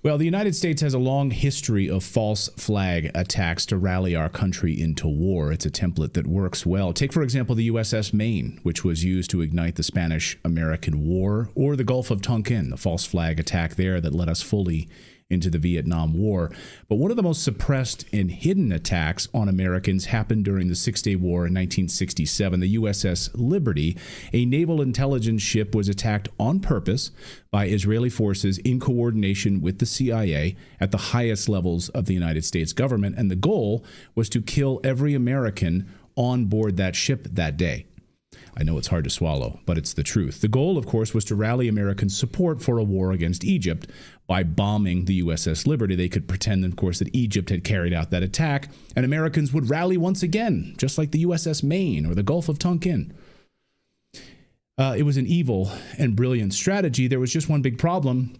Well, the United States has a long history of false flag attacks to rally our country into war. It's a template that works well. Take, for example, the USS Maine, which was used to ignite the Spanish-American War, or the Gulf of Tonkin, the false flag attack there that led us fully into the Vietnam War. But one of the most suppressed and hidden attacks on Americans happened during the Six-Day War in 1967. The USS Liberty, a naval intelligence ship, was attacked on purpose by Israeli forces in coordination with the CIA at the highest levels of the United States government, and the goal was to kill every American on board that ship that day. I know it's hard to swallow, but it's the truth. The goal, of course, was to rally American support for a war against Egypt. By bombing the USS Liberty, they could pretend, of course, that Egypt had carried out that attack, and Americans would rally once again, just like the USS Maine or the Gulf of Tonkin. It was an evil and brilliant strategy. There was just one big problem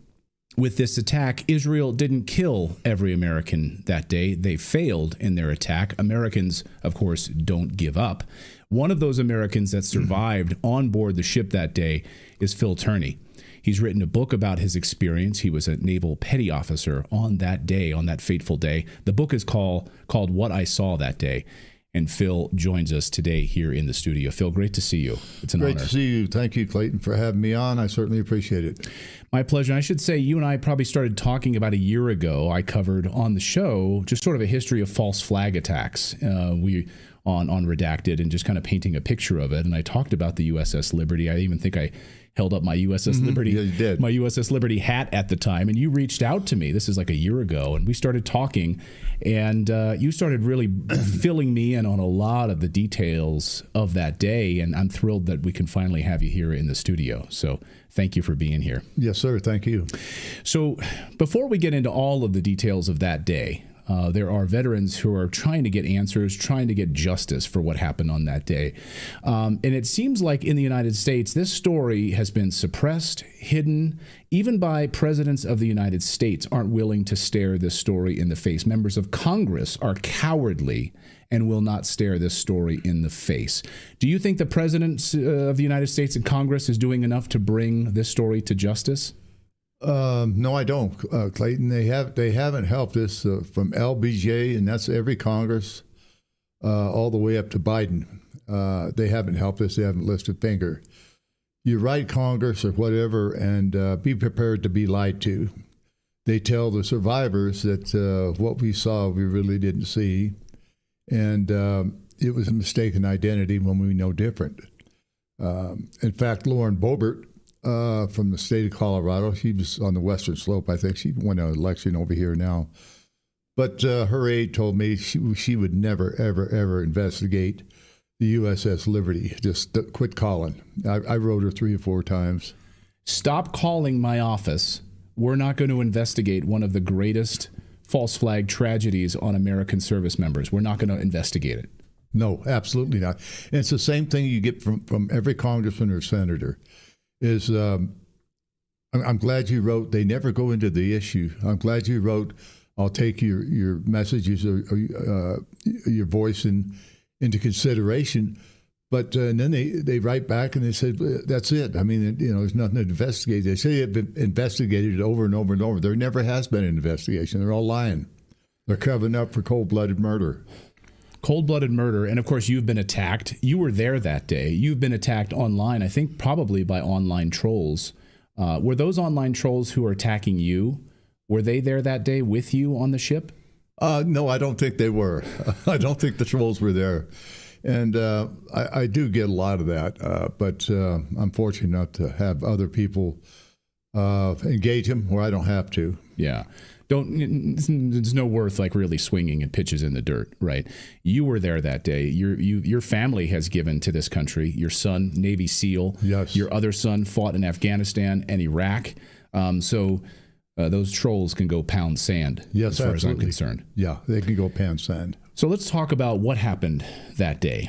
with this attack. Israel didn't kill every American that day. They failed in their attack. Americans, of course, don't give up. One of those Americans that survived on board the ship that day is Phil Turney. He's written a book about his experience. He was a naval petty officer on that day, on that fateful day. The book is called What I Saw That Day. And Phil joins us today here in the studio. Phil, great to see you. It's an honor. Great to see you. Thank you, Clayton, for having me on. I certainly appreciate it. My pleasure. I should say you and I probably started talking about a year ago. I covered on the show just sort of a history of false flag attacks. On Redacted, and just kind of painting a picture of it. And I talked about the USS Liberty. I even think I held up my USS Liberty, yeah, you did. My USS Liberty hat at the time. And you reached out to me. This is like a year ago, and we started talking. And you started really filling me in on a lot of the details of that day. And I'm thrilled that we can finally have you here in the studio. So thank you for being here. Yes, sir. Thank you. So before we get into all of the details of that day, there are veterans who are trying to get answers, trying to get justice for what happened on that day. And it seems like in the United States, this story has been suppressed, hidden. Even by presidents of the United States aren't willing to stare this story in the face. Members of Congress are cowardly and will not stare this story in the face. Do you think the president of the United States and Congress is doing enough to bring this story to justice? No, I don't, Clayton. They haven't helped us from LBJ, and that's every Congress, all the way up to Biden. They haven't helped us. They haven't lifted a finger. You write Congress or whatever, and be prepared to be lied to. They tell the survivors that what we saw we really didn't see, and it was a mistaken identity when we know different. In fact, Lauren Boebert, from the state of Colorado. She was on the western slope. I think she won an election over here now. But her aide told me she would never, ever, ever investigate the USS Liberty. Just quit calling. I wrote her 3 or 4 times. Stop calling my office. We're not going to investigate one of the greatest false flag tragedies on American service members. We're not going to investigate it. No, absolutely not. And it's the same thing you get from every congressman or senator. I'm glad you wrote, they never go into the issue. I'm glad you wrote, I'll take your messages or your voice into consideration. But and then they write back and they said, that's it. I mean, there's nothing to investigate. They say they've been investigated over and over and over. There never has been an investigation. They're all lying. They're covering up for cold-blooded murder. Cold-blooded murder, and of course you've been attacked. You were there that day. You've been attacked online, I think probably by online trolls. Were those online trolls who are attacking you, were they there that day with you on the ship? No, I don't think they were. I don't think the trolls were there. And I do get a lot of that, but I'm fortunate enough to have other people engage them where I don't have to. Yeah. There's no worth like really swinging at pitches in the dirt, right? You were there that day. Your family has given to this country. Your son, Navy SEAL. Yes. Your other son fought in Afghanistan and Iraq. So those trolls can go pound sand. Yes, as far absolutely. as I'm concerned. Yeah, they can go pound sand. So let's talk about what happened that day.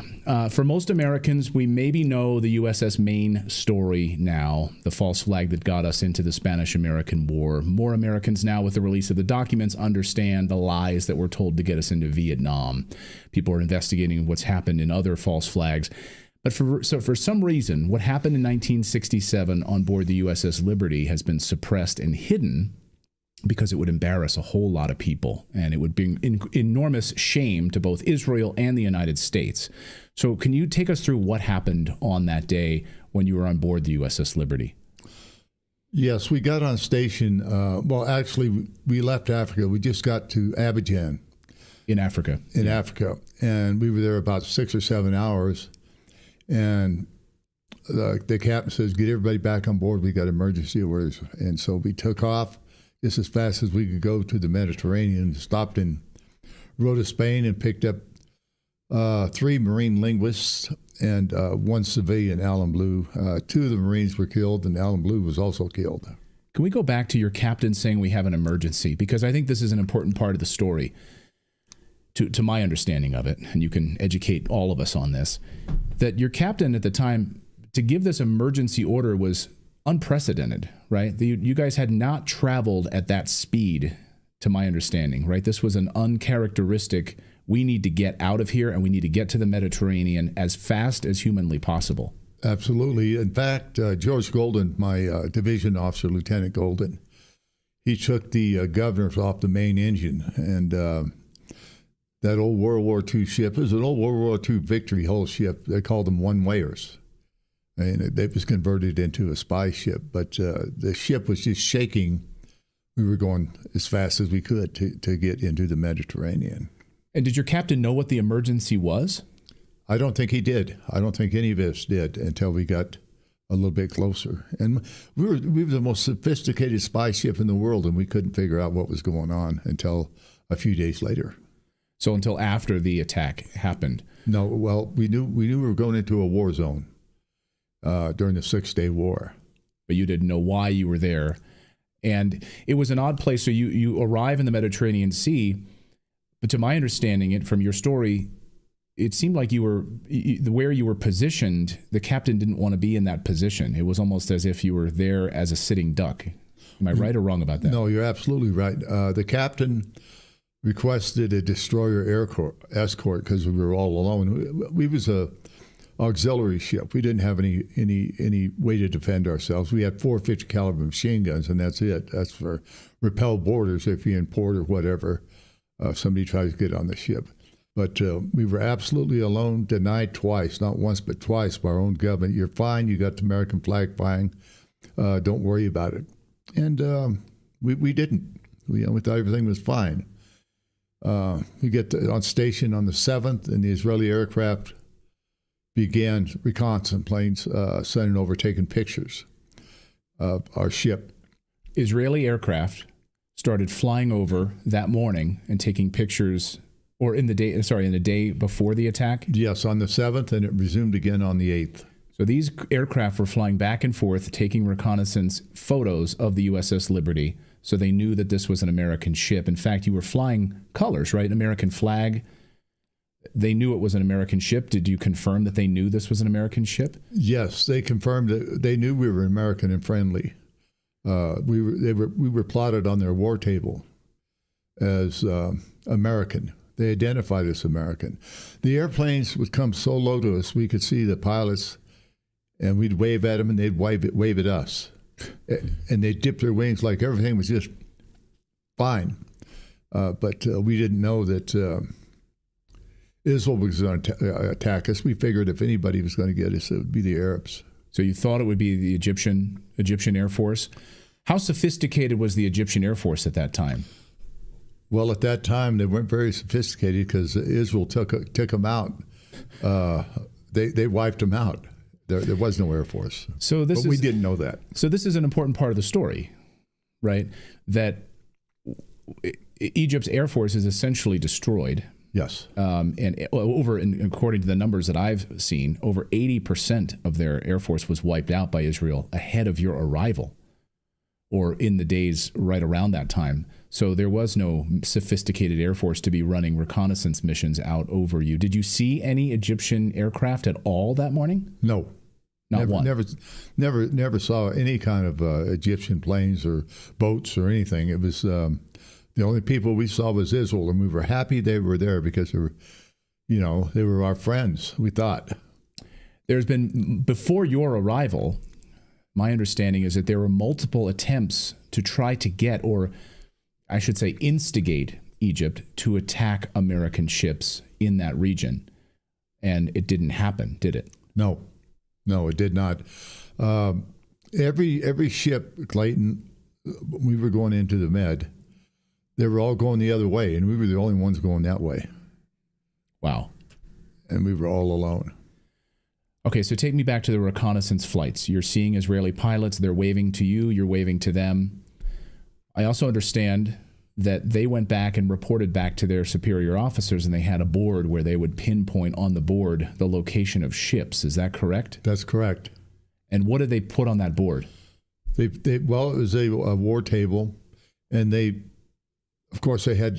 For most Americans, we maybe know the USS Maine story now, the false flag that got us into the Spanish-American War. More Americans now, with the release of the documents, understand the lies that were told to get us into Vietnam. People are investigating what's happened in other false flags. But for some reason, what happened in 1967 on board the USS Liberty has been suppressed and hidden. because it would embarrass a whole lot of people, and it would bring enormous shame to both Israel and the United States. So can you take us through what happened on that day when you were on board the USS Liberty? Yes, we got on station. Well, actually, we left Africa. We just got to Abidjan. In Africa. In Africa. And we were there about 6 or 7 hours. And the captain says, get everybody back on board. We got emergency orders. And so we took off just as fast as we could go to the Mediterranean, stopped in Rota, Spain, and picked up 3 Marine linguists and 1 civilian, Alan Blue. 2 of the Marines were killed, and Alan Blue was also killed. Can we go back to your captain saying we have an emergency? Because I think this is an important part of the story, to my understanding of it, and you can educate all of us on this, that your captain at the time, to give this emergency order was unprecedented, right? You guys had not traveled at that speed, to my understanding, right? This was an uncharacteristic, we need to get out of here and we need to get to the Mediterranean as fast as humanly possible. Absolutely. In fact, George Golden, my division officer, Lieutenant Golden, he took the governors off the main engine, and that old World War II ship, it was an old World War II Victory hull ship. They called them one-wayers. And it was converted into a spy ship. But the ship was just shaking. We were going as fast as we could to get into the Mediterranean. And did your captain know what the emergency was? I don't think he did. I don't think any of us did until we got a little bit closer. And we were the most sophisticated spy ship in the world, and we couldn't figure out what was going on until a few days later. So until after the attack happened? No, well, we knew we were going into a war zone during the 6-day war. But you didn't know why you were there. And it was an odd place. So you arrive in the Mediterranean Sea, but to my understanding from your story, it seemed like where you were positioned, the captain didn't want to be in that position. It was almost as if you were there as a sitting duck. Am I right or wrong about that? No, you're absolutely right. The captain requested a destroyer escort because we were all alone. We was a auxiliary ship. We didn't have any way to defend ourselves. We had 450 caliber machine guns, and that's it. That's for repel boarders if you're in port or whatever. Somebody tries to get on the ship. But we were absolutely alone, denied twice, not once but twice by our own government. You're fine. You got the American flag flying. Don't worry about it. And we didn't. We thought everything was fine. We get on station on the 7th, and the Israeli aircraft began reconnaissance planes sending over, taking pictures of our ship. Israeli aircraft started flying over that morning and taking pictures, or in the day before the attack? Yes, on the 7th, and it resumed again on the 8th. So these aircraft were flying back and forth, taking reconnaissance photos of the USS Liberty, so they knew that this was an American ship. In fact, you were flying colors, right? American flag. They knew it was an American ship. Did you confirm that they knew this was an American ship? Yes, they confirmed that they knew we were American and friendly. We were plotted on their war table as American. They identified us American. The airplanes would come so low to us, we could see the pilots, and we'd wave at them, and they'd wave at us. And they'd dip their wings like everything was just fine. But we didn't know that Israel was going to attack us. We figured if anybody was going to get us, it would be the Arabs. So you thought it would be the Egyptian Air Force. How sophisticated was the Egyptian Air Force at that time? Well, at that time, they weren't very sophisticated because Israel took them out. They wiped them out. There was no Air Force. But we didn't know that. So this is an important part of the story, right? That Egypt's Air Force is essentially destroyed. Yes. And according to the numbers that I've seen, over 80% of their Air Force was wiped out by Israel ahead of your arrival, or in the days right around that time. So there was no sophisticated Air Force to be running reconnaissance missions out over you. Did you see any Egyptian aircraft at all that morning? No. Not one? Never saw any kind of Egyptian planes or boats or anything. It was the only people we saw was Israel, and we were happy they were there because they were our friends, we thought. There's been, before your arrival, my understanding is that there were multiple attempts to try to get, or I should say, instigate Egypt to attack American ships in that region. And it didn't happen, did it? No, it did not. Every ship, Clayton, we were going into the Med, they were all going the other way, and we were the only ones going that way. Wow. And we were all alone. Okay, so take me back to the reconnaissance flights. You're seeing Israeli pilots, they're waving to you, you're waving to them. I also understand that they went back and reported back to their superior officers, and they had a board where they would pinpoint on the board the location of ships. Is that correct? That's correct. And what did they put on that board? Well, it was a war table, and of course, they had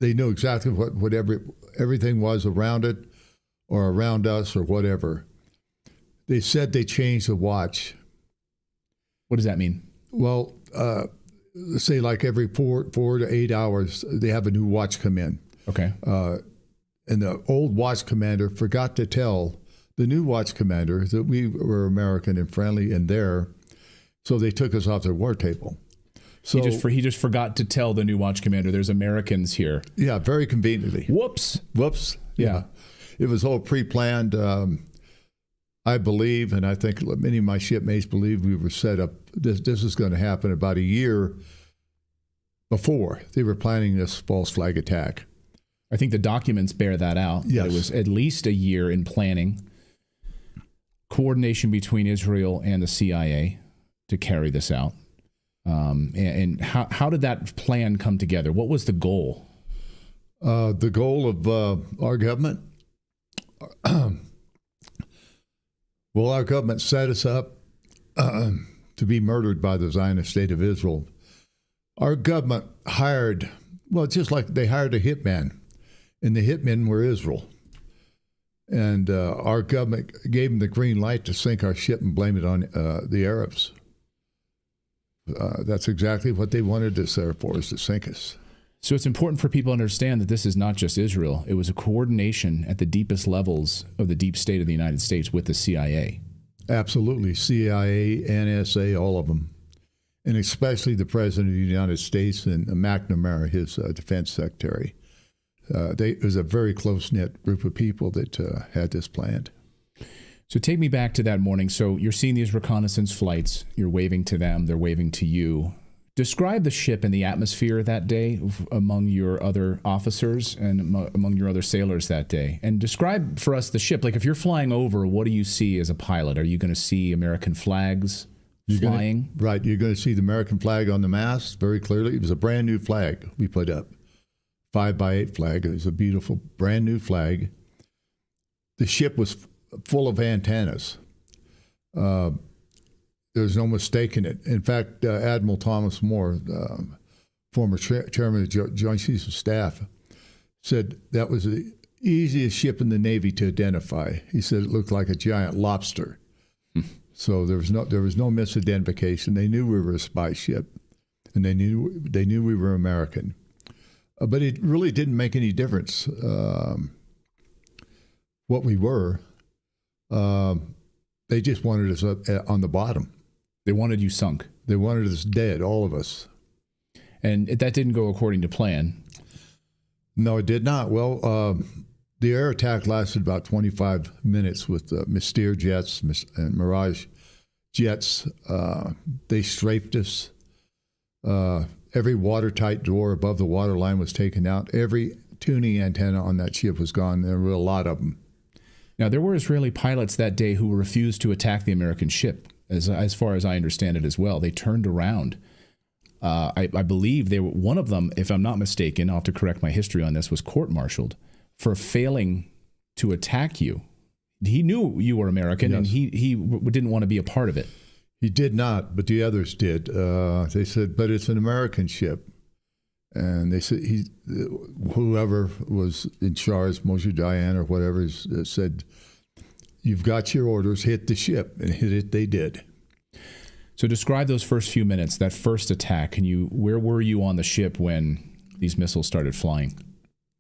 they knew exactly what everything was around it, or around us, or whatever. They said they changed the watch. What does that mean? Well, let's say like every 4 to 8 hours, they have a new watch come in. Okay. And the old watch commander forgot to tell the new watch commander that we were American and friendly and there, so they took us off their war table. So he just forgot to tell the new watch commander there's Americans here. Yeah, very conveniently. Whoops. Yeah. It was all pre-planned. I believe, and I think many of my shipmates believe, we were set up. This is going to happen about a year before they were planning this false flag attack. I think the documents bear that out. Yes. That it was at least a year in planning, coordination between Israel and the CIA to carry this out. And how did that plan come together? What was the goal? The goal of our government? Well, our government set us up to be murdered by the Zionist state of Israel. Our government hired, well, just like they hired a hitman, and the hitmen were Israel. And our government gave them the green light to sink our ship and blame it on the Arabs. That's exactly what they wanted us there for, is to sink us. So it's important for people to understand that this is not just Israel. It was a coordination at the deepest levels of the deep state of the United States with the CIA. Absolutely. CIA, NSA, all of them. And especially the President of the United States and McNamara, his defense secretary. It was a very close-knit group of people that had this planned. So take me back to that morning. So you're seeing these reconnaissance flights. You're waving to them. They're waving to you. Describe the ship and the atmosphere that day among your other officers and among your other sailors that day. And describe for us the ship. Like if you're flying over, what do you see as a pilot? Are you going to see American flags flying? Right. You're going to see the American flag on the mast very clearly. It was a brand new flag we put up. 5x8 flag. It was a beautiful brand new flag. The ship was full of antennas. There's no mistaking it. In fact, Admiral Thomas Moore, former chairman of the Joint Chiefs of Staff, said that was the easiest ship in the Navy to identify. He said it looked like a giant lobster. So there was no misidentification. They knew we were a spy ship, and they knew we were American. But it really didn't make any difference what we were. They just wanted us up on the bottom. They wanted you sunk. They wanted us dead, all of us. And that didn't go according to plan. No, it did not. Well, the air attack lasted about 25 minutes with Mystere jets and Mirage jets. They strafed us. Every watertight door above the waterline was taken out. Every tuning antenna on that ship was gone. There were a lot of them. Now, there were Israeli pilots that day who refused to attack the American ship, as far as I understand it as well. They turned around. I believe one of them, if I'm not mistaken, I'll have to correct my history on this, was court-martialed for failing to attack you. He knew you were American, yes, and he didn't want to be a part of it. He did not, but the others did. They said, but it's an American ship. And they said, whoever was in charge, Moshe Dayan or whatever, said, you've got your orders, hit the ship. And hit it, they did. So describe those first few minutes, that first attack. Where were you on the ship when these missiles started flying?